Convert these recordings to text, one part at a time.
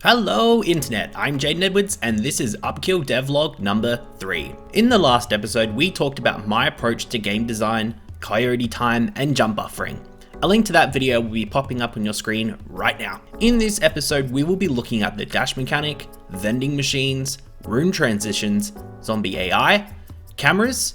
Hello Internet, I'm Jaden Edwards and this is Upkill Devlog number 3. In the last episode we talked about my approach to game design, coyote time and jump buffering. A link to that video will be popping up on your screen right now. In this episode we will be looking at the dash mechanic, vending machines, room transitions, zombie AI, cameras,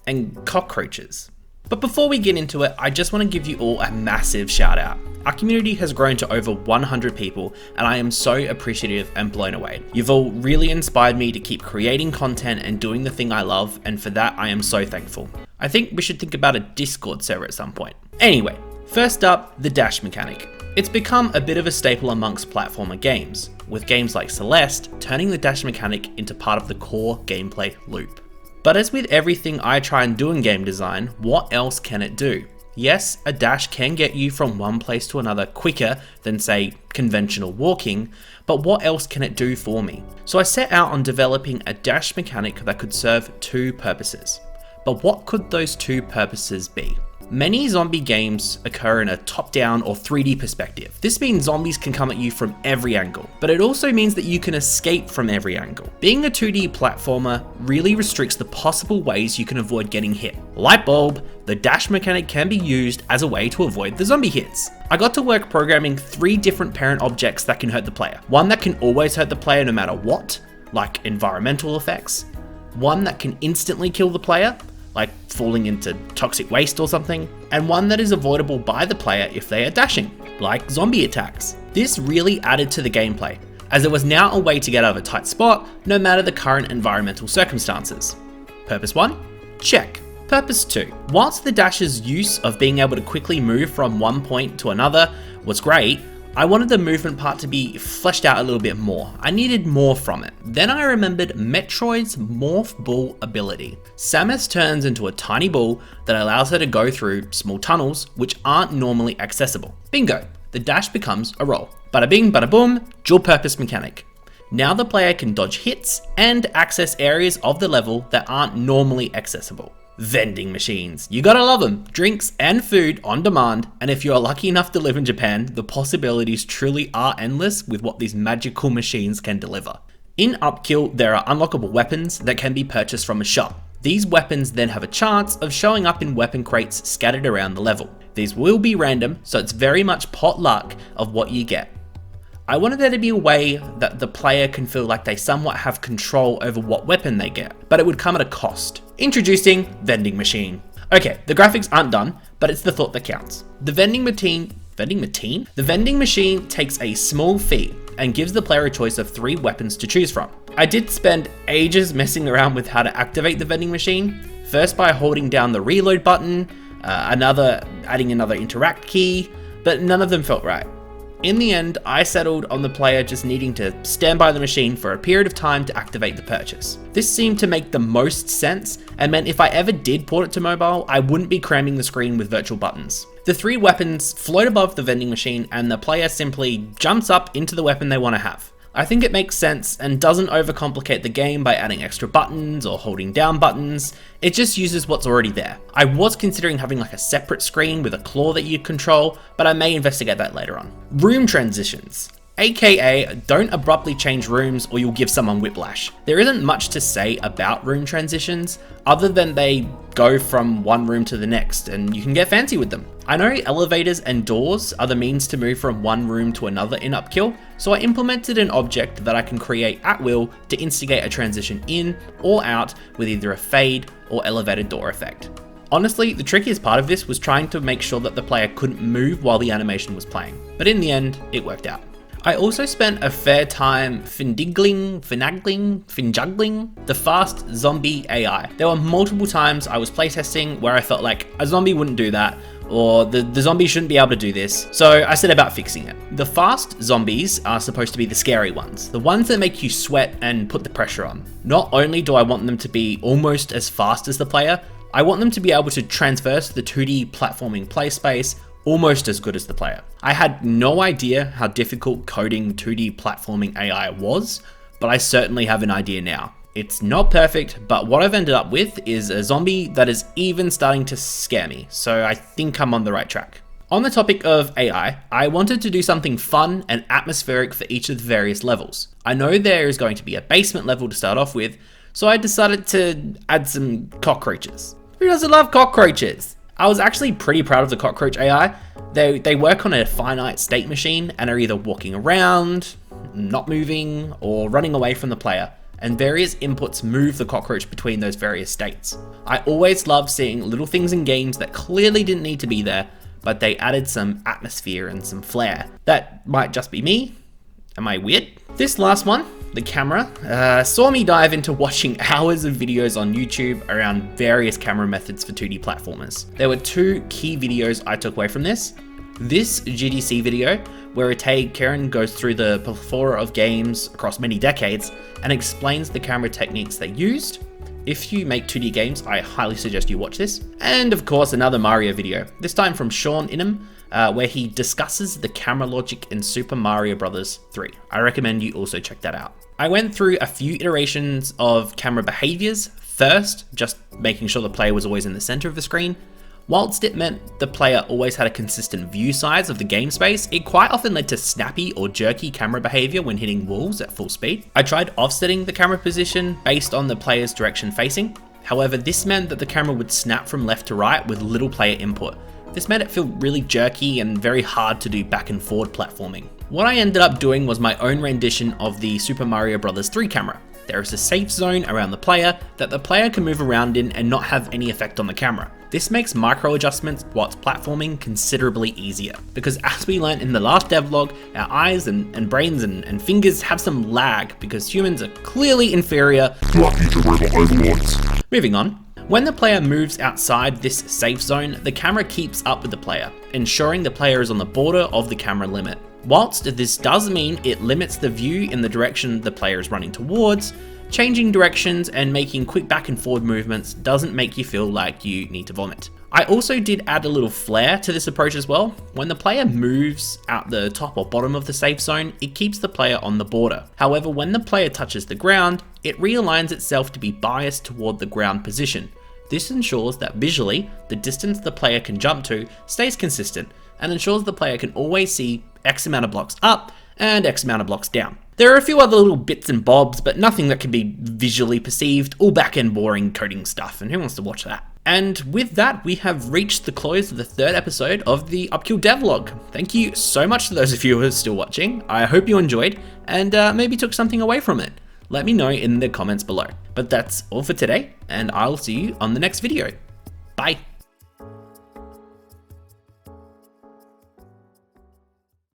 and cockroaches. But before we get into it, I just want to give you all a massive shout out. Our community has grown to over 100 people and I am so appreciative and blown away. You've all really inspired me to keep creating content and doing the thing I love, and for that I am so thankful. I think we should think about a Discord server at some point. Anyway, first up, the dash mechanic. It's become a bit of a staple amongst platformer games, with games like Celeste turning the dash mechanic into part of the core gameplay loop. But as with everything I try and do in game design, what else can it do? Yes, a dash can get you from one place to another quicker than, say, conventional walking, but what else can it do for me? So I set out on developing a dash mechanic that could serve two purposes. But what could those two purposes be? Many zombie games occur in a top-down or 3D perspective. This means zombies can come at you from every angle, but it also means that you can escape from every angle. Being a 2D platformer really restricts the possible ways you can avoid getting hit. Light bulb, the dash mechanic can be used as a way to avoid the zombie hits. I got to work programming 3 different parent objects that can hurt the player. One that can always hurt the player no matter what, like environmental effects. One that can instantly kill the player, like falling into toxic waste or something, and one that is avoidable by the player if they are dashing, like zombie attacks. This really added to the gameplay, as there was now a way to get out of a tight spot no matter the current environmental circumstances. Purpose 1? Check. Purpose 2. Whilst the dash's use of being able to quickly move from one point to another was great, I wanted the movement part to be fleshed out a little bit more. I needed more from it. Then I remembered Metroid's Morph Ball ability. Samus turns into a tiny ball that allows her to go through small tunnels which aren't normally accessible. Bingo, the dash becomes a roll. Bada bing, bada boom, dual purpose mechanic. Now the player can dodge hits and access areas of the level that aren't normally accessible. Vending machines. You gotta love them. Drinks and food on demand, and if you're lucky enough to live in Japan, the possibilities truly are endless with what these magical machines can deliver. In Upkill, there are unlockable weapons that can be purchased from a shop. These weapons then have a chance of showing up in weapon crates scattered around the level. These will be random, so it's very much pot luck of what you get. I wanted there to be a way that the player can feel like they somewhat have control over what weapon they get, but it would come at a cost. Introducing vending machine. Okay, the graphics aren't done, but it's the thought that counts. The vending machine takes a small fee and gives the player a choice of 3 weapons to choose from. I did spend ages messing around with how to activate the vending machine, first by holding down the reload button, adding another interact key, but none of them felt right. In the end, I settled on the player just needing to stand by the machine for a period of time to activate the purchase. This seemed to make the most sense and meant if I ever did port it to mobile, I wouldn't be cramming the screen with virtual buttons. The 3 weapons float above the vending machine and the player simply jumps up into the weapon they want to have. I think it makes sense and doesn't overcomplicate the game by adding extra buttons or holding down buttons. It just uses what's already there. I was considering having like a separate screen with a claw that you control, but I may investigate that later on. Room transitions. AKA, don't abruptly change rooms or you'll give someone whiplash. There isn't much to say about room transitions, other than they go from one room to the next and you can get fancy with them. I know elevators and doors are the means to move from one room to another in Upkill, so I implemented an object that I can create at will to instigate a transition in or out with either a fade or elevated door effect. Honestly, the trickiest part of this was trying to make sure that the player couldn't move while the animation was playing, but in the end, it worked out. I also spent a fair time finjuggling the fast zombie AI. There were multiple times I was playtesting where I felt like a zombie wouldn't do that, or the zombie shouldn't be able to do this, so I set about fixing it. The fast zombies are supposed to be the scary ones, the ones that make you sweat and put the pressure on. Not only do I want them to be almost as fast as the player, I want them to be able to transverse the 2D platforming play space almost as good as the player. I had no idea how difficult coding 2D platforming AI was, but I certainly have an idea now. It's not perfect, but what I've ended up with is a zombie that is even starting to scare me, so I think I'm on the right track. On the topic of AI, I wanted to do something fun and atmospheric for each of the various levels. I know there is going to be a basement level to start off with, so I decided to add some cockroaches. Who doesn't love cockroaches? I was actually pretty proud of the cockroach AI. They work on a finite state machine and are either walking around, not moving, or running away from the player, and various inputs move the cockroach between those various states. I always love seeing little things in games that clearly didn't need to be there, but they added some atmosphere and some flair. That might just be me. Am I weird? This last one, the camera, saw me dive into watching hours of videos on YouTube around various camera methods for 2D platformers. There were two key videos I took away from this. This GDC video, where Itay Karen goes through the plethora of games across many decades and explains the camera techniques they used. If you make 2D games, I highly suggest you watch this. And of course, another Mario video, this time from Sean Inham, where he discusses the camera logic in Super Mario Bros. 3. I recommend you also check that out. I went through a few iterations of camera behaviors. First, just making sure the player was always in the center of the screen. Whilst it meant the player always had a consistent view size of the game space, it quite often led to snappy or jerky camera behavior when hitting walls at full speed. I tried offsetting the camera position based on the player's direction facing. However, this meant that the camera would snap from left to right with little player input. This made it feel really jerky and very hard to do back and forward platforming. What I ended up doing was my own rendition of the Super Mario Bros. 3 camera. There is a safe zone around the player that the player can move around in and not have any effect on the camera. This makes micro adjustments whilst platforming considerably easier, because as we learned in the last devlog, our eyes and brains and fingers have some lag because humans are clearly inferior to our future robot overlords. Moving on. When the player moves outside this safe zone, the camera keeps up with the player, ensuring the player is on the border of the camera limit. Whilst this does mean it limits the view in the direction the player is running towards, changing directions and making quick back and forward movements doesn't make you feel like you need to vomit. I also did add a little flair to this approach as well. When the player moves out the top or bottom of the safe zone, it keeps the player on the border. However, when the player touches the ground, it realigns itself to be biased toward the ground position. This ensures that visually, the distance the player can jump to stays consistent and ensures the player can always see X amount of blocks up and X amount of blocks down. There are a few other little bits and bobs, but nothing that can be visually perceived, all back-end boring coding stuff, and who wants to watch that? And with that, we have reached the close of the third episode of the Upkill devlog. Thank you so much to those of you who are still watching. I hope you enjoyed and maybe took something away from it. Let me know in the comments below. But that's all for today, and I'll see you on the next video. Bye.